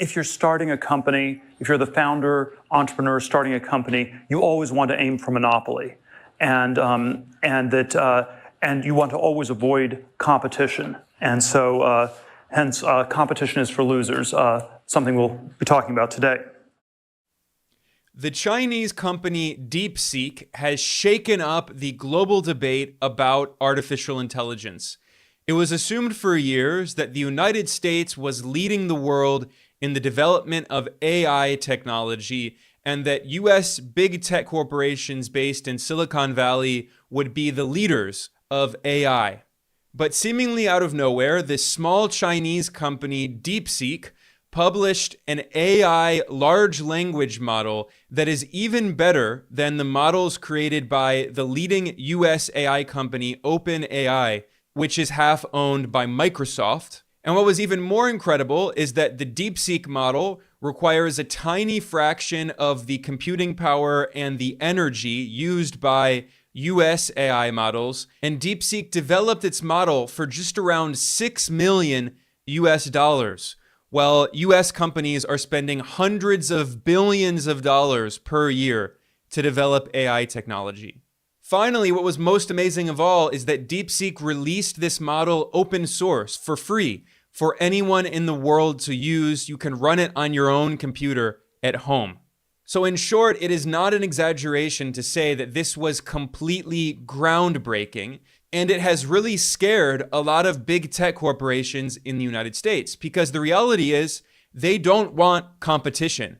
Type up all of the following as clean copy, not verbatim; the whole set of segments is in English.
If you're starting a company, if you're the founder, entrepreneur starting a company, you always want to aim for monopoly, and you want to always avoid competition. And so, hence, competition is for losers. Something we'll be talking about today. The Chinese company DeepSeek has shaken up the global debate about artificial intelligence. It was assumed for years that the United States was leading the world in the development of AI technology, and that US big tech corporations based in Silicon Valley would be the leaders of AI. But seemingly out of nowhere, this small Chinese company, DeepSeek, published an AI large language model that is even better than the models created by the leading US AI company, OpenAI, which is half owned by Microsoft. And what was even more incredible is that the DeepSeek model requires a tiny fraction of the computing power and the energy used by US AI models, and DeepSeek developed its model for just around $6 million US, while US companies are spending hundreds of billions of dollars per year to develop AI technology. Finally, what was most amazing of all is that DeepSeek released this model open source for free for anyone in the world to use. You can run it on your own computer at home. So in short, it is not an exaggeration to say that this was completely groundbreaking, and it has really scared a lot of big tech corporations in the United States, because the reality is they don't want competition.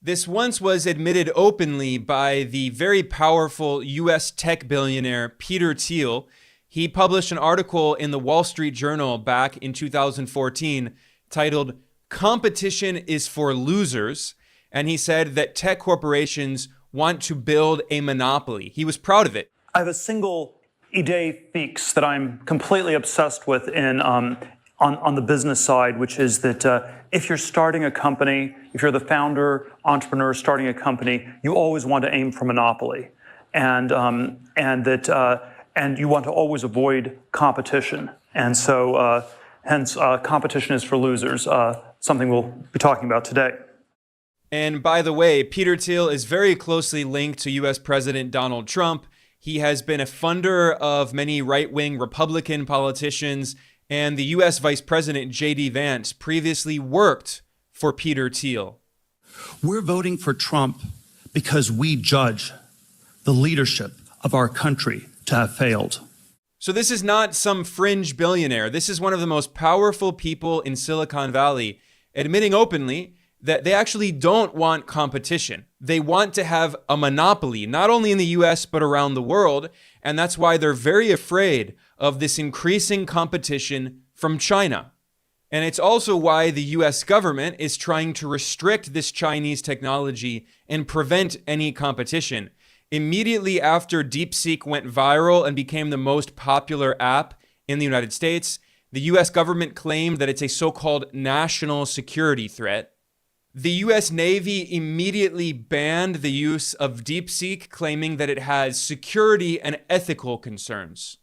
This once was admitted openly by the very powerful US tech billionaire Peter Thiel. He published an article in the Wall Street Journal back in 2014 titled "Competition is for Losers," and he said that tech corporations want to build a monopoly. He was proud of it. I have a single idée fixe that I'm completely obsessed with on the business side, which is that if you're starting a company, if you're the founder, entrepreneur starting a company, you always want to aim for monopoly, and you want to always avoid competition. And so, hence, competition is for losers. Something we'll be talking about today. And by the way, Peter Thiel is very closely linked to US President Donald Trump. He has been a funder of many right-wing Republican politicians, and the US Vice President J.D. Vance previously worked for Peter Thiel. We're voting for Trump because we judge the leadership of our country to have failed. So this is not some fringe billionaire. This is one of the most powerful people in Silicon Valley, admitting openly that they actually don't want competition. They want to have a monopoly, not only in the US, but around the world. And that's why they're very afraid of this increasing competition from China. And it's also why the US government is trying to restrict this Chinese technology and prevent any competition. Immediately after DeepSeek went viral and became the most popular app in the United States, the US government claimed that it's a so-called national security threat. The US Navy immediately banned the use of DeepSeek, claiming that it has security and ethical concerns.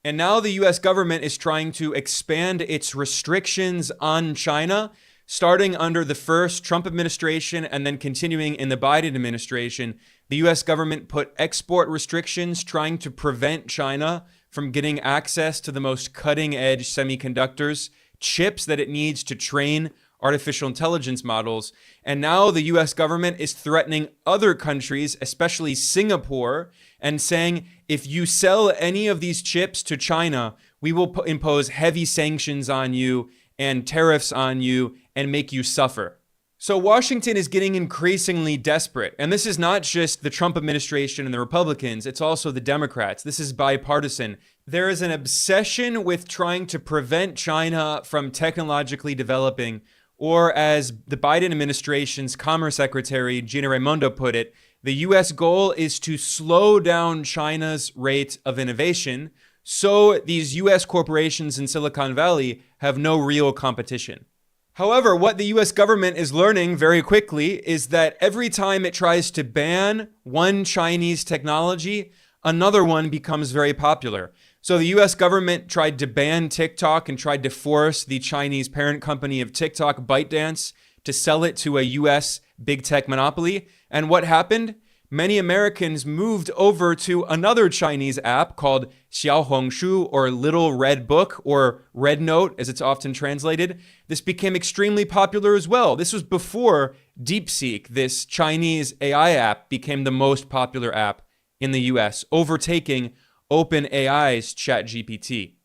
And now the US government is trying to expand its restrictions on China, starting under the first Trump administration and then continuing in the Biden administration. The US government put export restrictions, trying to prevent China from getting access to the most cutting-edge semiconductors, chips that it needs to train artificial intelligence models. And now the US government is threatening other countries, especially Singapore, and saying, if you sell any of these chips to China, we will impose heavy sanctions on you and tariffs on you and make you suffer. So Washington is getting increasingly desperate. And this is not just the Trump administration and the Republicans, it's also the Democrats. This is bipartisan. There is an obsession with trying to prevent China from technologically developing, or as the Biden administration's Commerce Secretary Gina Raimondo put it, the US goal is to slow down China's rate of innovation so these US corporations in Silicon Valley have no real competition. However, what the US government is learning very quickly is that every time it tries to ban one Chinese technology, another one becomes very popular. So the US government tried to ban TikTok and tried to force the Chinese parent company of TikTok, ByteDance, to sell it to a US big tech monopoly. And what happened? Many Americans moved over to another Chinese app called Xiaohongshu, or Little Red Book, or Red Note as it's often translated. This became extremely popular as well. This was before DeepSeek, this Chinese AI app, became the most popular app in the US, overtaking OpenAI's ChatGPT.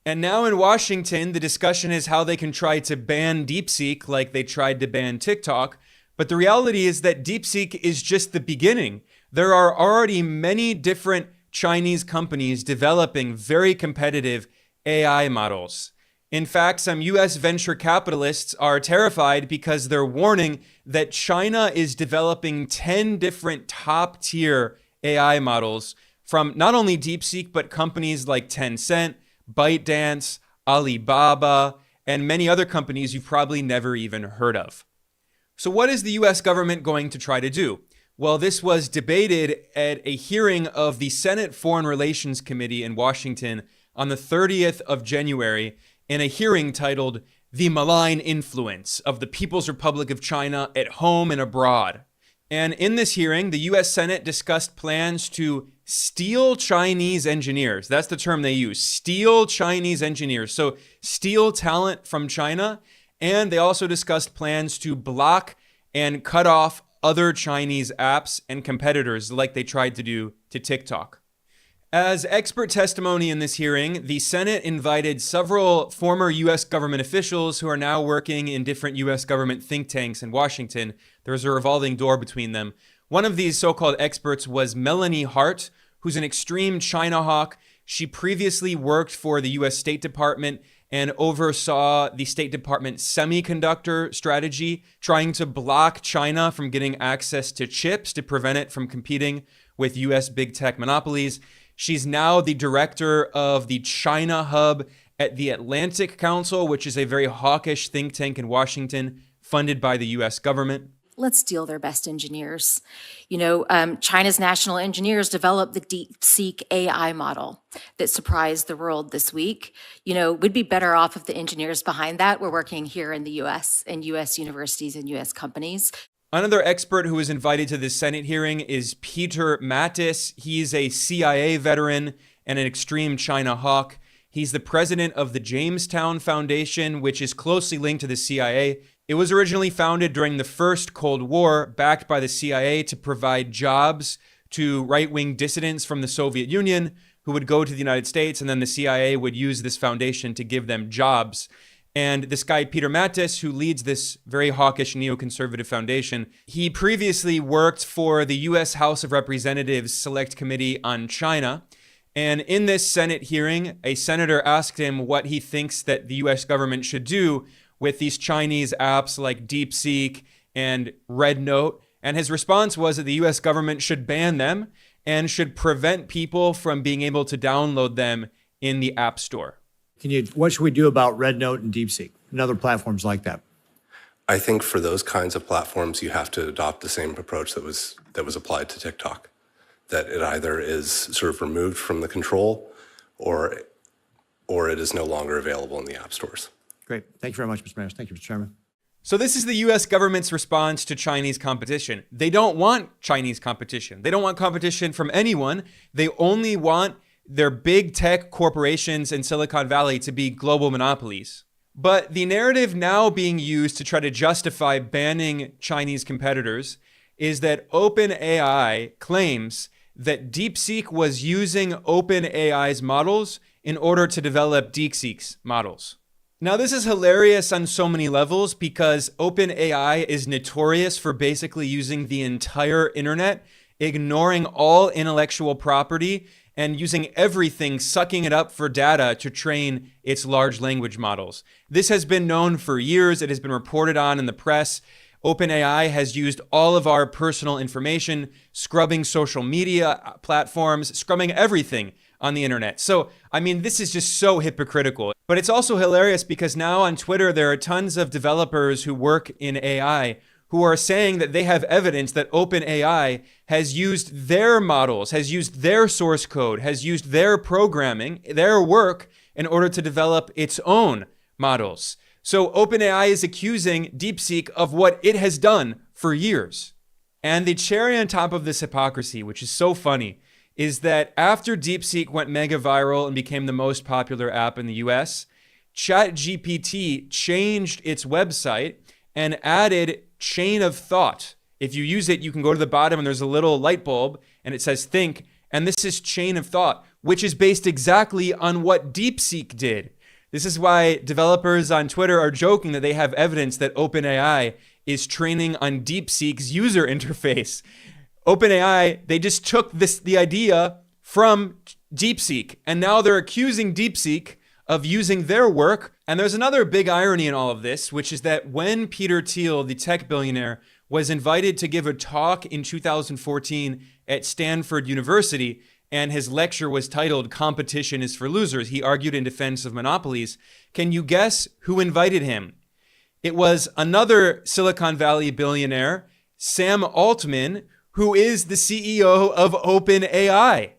And now in Washington, the discussion is how they can try to ban DeepSeek like they tried to ban TikTok. But the reality is that DeepSeek is just the beginning. There are already many different Chinese companies developing very competitive AI models. In fact, some US venture capitalists are terrified because they're warning that China is developing 10 different top-tier AI models from not only DeepSeek, but companies like Tencent, ByteDance, Alibaba, and many other companies you've probably never even heard of. So what is the US government going to try to do? Well, this was debated at a hearing of the Senate Foreign Relations Committee in Washington on the 30th of January in a hearing titled The Malign Influence of the People's Republic of China at Home and Abroad. And in this hearing, the US Senate discussed plans to steal Chinese engineers. That's the term they use, steal Chinese engineers. So steal talent from China. And they also discussed plans to block and cut off other Chinese apps and competitors like they tried to do to TikTok. As expert testimony in this hearing, the Senate invited several former US government officials who are now working in different US government think tanks in Washington. There's a revolving door between them. One of these so-called experts was Melanie Hart, who's an extreme China hawk. She previously worked for the US State Department and oversaw the State Department's semiconductor strategy, trying to block China from getting access to chips to prevent it from competing with US big tech monopolies. She's now the director of the China Hub at the Atlantic Council, which is a very hawkish think tank in Washington, funded by the US government. Let's steal their best engineers. China's national engineers developed the DeepSeek AI model that surprised the world this week. We'd be better off if the engineers behind that were working here in the US and US universities and US companies. Another expert who was invited to this Senate hearing is Peter Mattis. He's a CIA veteran and an extreme China hawk. He's the president of the Jamestown Foundation, which is closely linked to the CIA. It was originally founded during the first Cold War, backed by the CIA to provide jobs to right-wing dissidents from the Soviet Union who would go to the United States, and then the CIA would use this foundation to give them jobs. And this guy, Peter Mattis, who leads this very hawkish neoconservative foundation, he previously worked for the US House of Representatives Select Committee on China. And in this Senate hearing, a senator asked him what he thinks that the US government should do with these Chinese apps like DeepSeek and Red Note. And his response was that the US government should ban them and should prevent people from being able to download them in the App Store. What should we do about Red Note and DeepSeek and other platforms like that? I think for those kinds of platforms, you have to adopt the same approach that was applied to TikTok, that it either is sort of removed from the control or it is no longer available in the app stores. Great. Thank you very much, Mr. Mayor. Thank you, Mr. Chairman. So this is the US government's response to Chinese competition. They don't want Chinese competition. They don't want competition from anyone. They only want their big tech corporations in Silicon Valley to be global monopolies. But the narrative now being used to try to justify banning Chinese competitors is that OpenAI claims that DeepSeek was using OpenAI's models in order to develop DeepSeek's models. Now, this is hilarious on so many levels because OpenAI is notorious for basically using the entire internet, ignoring all intellectual property, and using everything, sucking it up for data to train its large language models. This has been known for years. It has been reported on in the press. OpenAI has used all of our personal information, scrubbing social media platforms, scrubbing everything on the internet. So, this is just so hypocritical. But it's also hilarious because now on Twitter, there are tons of developers who work in AI who are saying that they have evidence that OpenAI has used their models, has used their source code, has used their programming, their work in order to develop its own models. So OpenAI is accusing DeepSeek of what it has done for years. And the cherry on top of this hypocrisy, which is so funny, is that after DeepSeek went mega viral and became the most popular app in the US, ChatGPT changed its website and added chain of thought. If you use it, you can go to the bottom and there's a little light bulb and it says think. And this is chain of thought, which is based exactly on what DeepSeek did. This is why developers on Twitter are joking that they have evidence that OpenAI is training on DeepSeek's user interface. OpenAI, they just took the idea from DeepSeek, and now they're accusing DeepSeek of using their work. And there's another big irony in all of this, which is that when Peter Thiel, the tech billionaire, was invited to give a talk in 2014 at Stanford University, and his lecture was titled "Competition is for Losers," he argued in defense of monopolies. Can you guess who invited him? It was another Silicon Valley billionaire, Sam Altman, who is the CEO of OpenAI.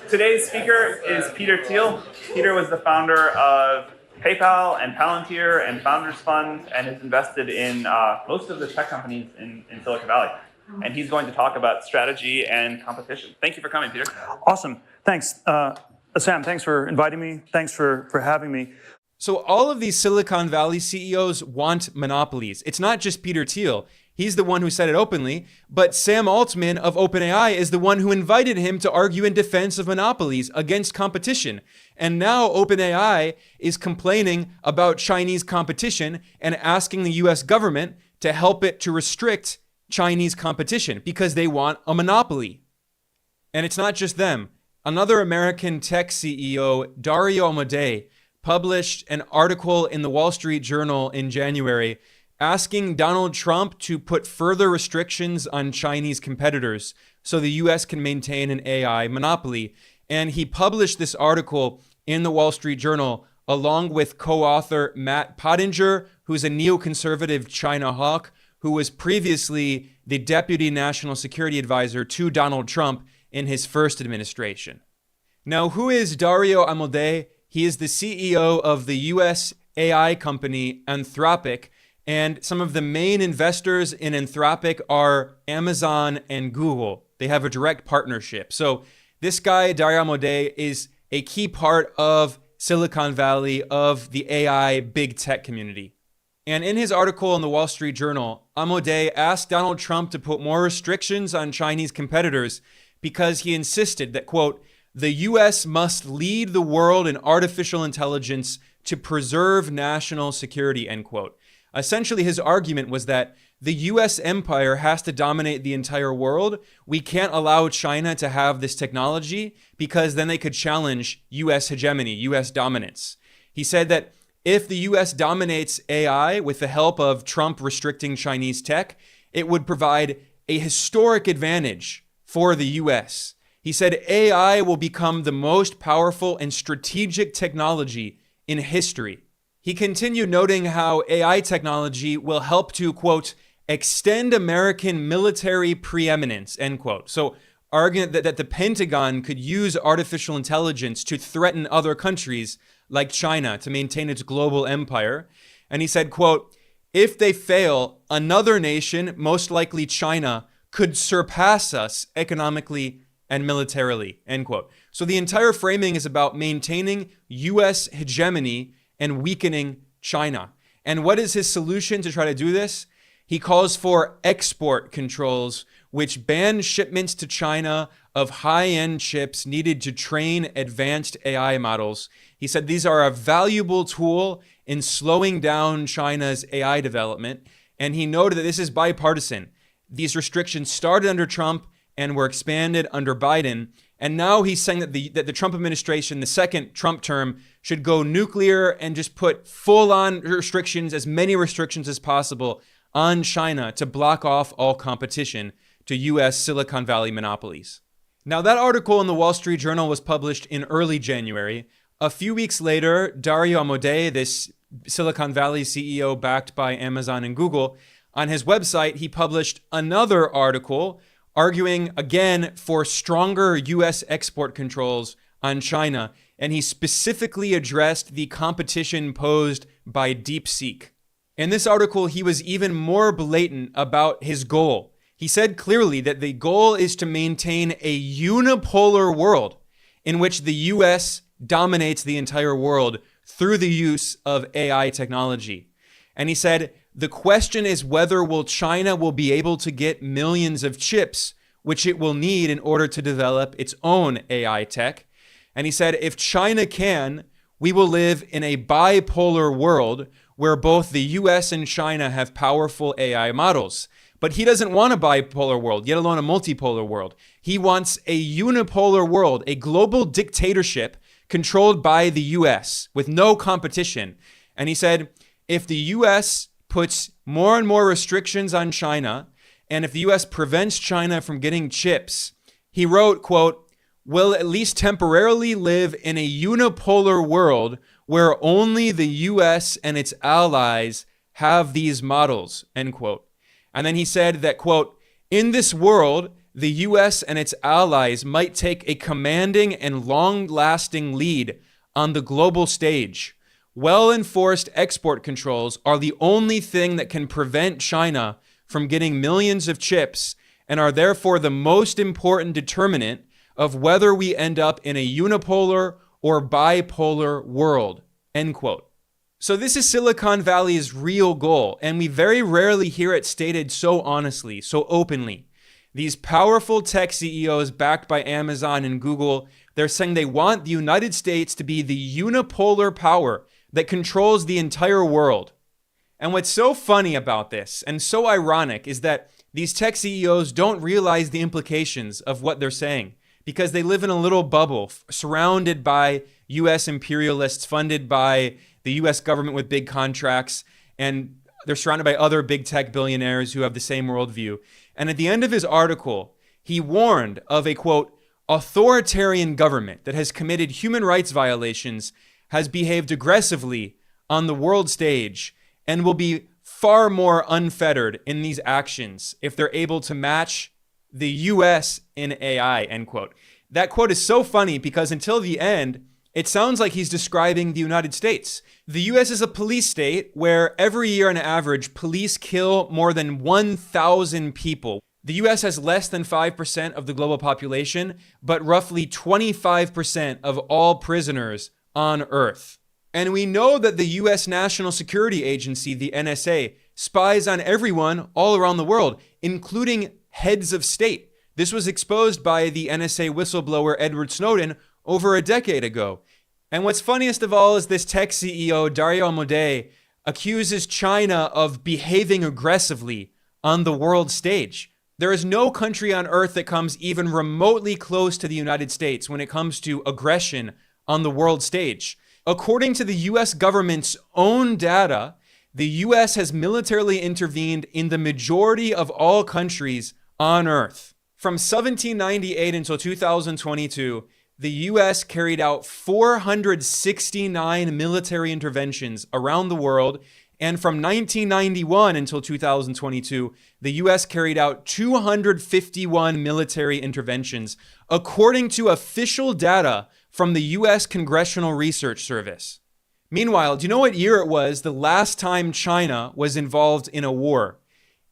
Today's speaker is Peter Thiel. Peter was the founder of PayPal and Palantir and Founders Fund and has invested in most of the tech companies in Silicon Valley. And he's going to talk about strategy and competition. Thank you for coming, Peter. Awesome. Thanks. Sam, thanks for inviting me. Thanks for having me. So all of these Silicon Valley CEOs want monopolies. It's not just Peter Thiel. He's the one who said it openly, but Sam Altman of OpenAI is the one who invited him to argue in defense of monopolies against competition. And now OpenAI is complaining about Chinese competition and asking the US government to help it to restrict Chinese competition because they want a monopoly. And it's not just them. Another American tech CEO, Dario Amodei, published an article in the Wall Street Journal in January asking Donald Trump to put further restrictions on Chinese competitors so the US can maintain an AI monopoly. And he published this article in the Wall Street Journal along with co-author Matt Pottinger, who's a neoconservative China hawk, who was previously the Deputy National Security Advisor to Donald Trump in his first administration. Now, who is Dario Amodei? He is the CEO of the US AI company Anthropic, and some of the main investors in Anthropic are Amazon and Google. They have a direct partnership. So this guy, Dario Amodei, is a key part of Silicon Valley, of the AI big tech community. And in his article in the Wall Street Journal, Amodei asked Donald Trump to put more restrictions on Chinese competitors because he insisted that, quote, the US must lead the world in artificial intelligence to preserve national security, end quote. Essentially, his argument was that the US empire has to dominate the entire world. We can't allow China to have this technology because then they could challenge US hegemony, US dominance. He said that if the US dominates AI with the help of Trump restricting Chinese tech, it would provide a historic advantage for the US. He said AI will become the most powerful and strategic technology in history. He continued noting how AI technology will help to, quote, extend American military preeminence, end quote. So arguing that the Pentagon could use artificial intelligence to threaten other countries like China to maintain its global empire. And he said, quote, if they fail, another nation, most likely China, could surpass us economically and militarily, end quote. So the entire framing is about maintaining US hegemony and weakening China. And what is his solution to try to do this? He calls for export controls, which ban shipments to China of high-end chips needed to train advanced AI models. He said these are a valuable tool in slowing down China's AI development. And he noted that this is bipartisan. These restrictions started under Trump and were expanded under Biden. And now he's saying that the Trump administration, the second Trump term, should go nuclear and just put full-on restrictions, as many restrictions as possible, on China to block off all competition to US Silicon Valley monopolies. Now, that article in the Wall Street Journal was published in early January. A few weeks later, Dario Amodei, this Silicon Valley CEO backed by Amazon and Google, on his website, he published another article arguing again for stronger US export controls on China. And he specifically addressed the competition posed by DeepSeek. In this article, he was even more blatant about his goal. He said clearly that the goal is to maintain a unipolar world in which the US dominates the entire world through the use of AI technology. And he said, the question is whether China will be able to get millions of chips, which it will need in order to develop its own AI tech. And he said, if China can, we will live in a bipolar world where both the US and China have powerful AI models. But he doesn't want a bipolar world, yet alone a multipolar world. He wants a unipolar world, a global dictatorship controlled by the US with no competition. And he said, if the US puts more and more restrictions on China, and if the US prevents China from getting chips, he wrote, quote, we'll at least temporarily live in a unipolar world where only the US and its allies have these models, end quote. And then he said that, quote, in this world, the US and its allies might take a commanding and long-lasting lead on the global stage. Well-enforced export controls are the only thing that can prevent China from getting millions of chips and are therefore the most important determinant of whether we end up in a unipolar or bipolar world, end quote. So this is Silicon Valley's real goal, and we very rarely hear it stated so honestly, so openly. These powerful tech CEOs backed by Amazon and Google, they're saying they want the United States to be the unipolar power that controls the entire world. And what's so funny about this, and so ironic, is that these tech CEOs don't realize the implications of what they're saying, because they live in a little bubble surrounded by US imperialists funded by the US government with big contracts, and they're surrounded by other big tech billionaires who have the same worldview. And at the end of his article, he warned of a, quote, authoritarian government that has committed human rights violations, has behaved aggressively on the world stage, and will be far more unfettered in these actions if they're able to match the US in AI, end quote. That quote is so funny because until the end, it sounds like he's describing the United States. The US is a police state where every year on average, police kill more than 1,000 people. The US has less than 5% of the global population, but roughly 25% of all prisoners on Earth. And we know that the US National Security Agency, the NSA, spies on everyone all around the world, including heads of state. This was exposed by the NSA whistleblower Edward Snowden over a decade ago. And what's funniest of all is this tech CEO, Dario Amodei, accuses China of behaving aggressively on the world stage. There is no country on earth that comes even remotely close to the United States when it comes to aggression on the world stage. According to the US government's own data, the US has militarily intervened in the majority of all countries on earth. From 1798 until 2022, the US carried out 469 military interventions around the world, and from 1991 until 2022, the US carried out 251 military interventions, according to official data from the US Congressional Research Service. Meanwhile, do you know what year it was the last time China was involved in a war?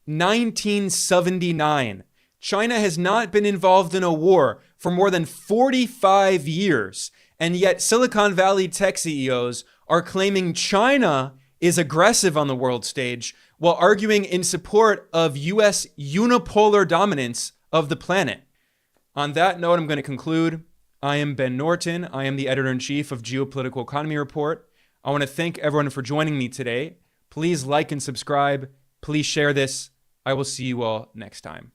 1979. China has not been involved in a war for more than 45 years, and yet Silicon Valley tech CEOs are claiming China is aggressive on the world stage while arguing in support of US unipolar dominance of the planet. On that note, I'm going to conclude. I am Ben Norton. I am the editor-in-chief of Geopolitical Economy Report. I want to thank everyone for joining me today. Please like and subscribe. Please share this. I will see you all next time.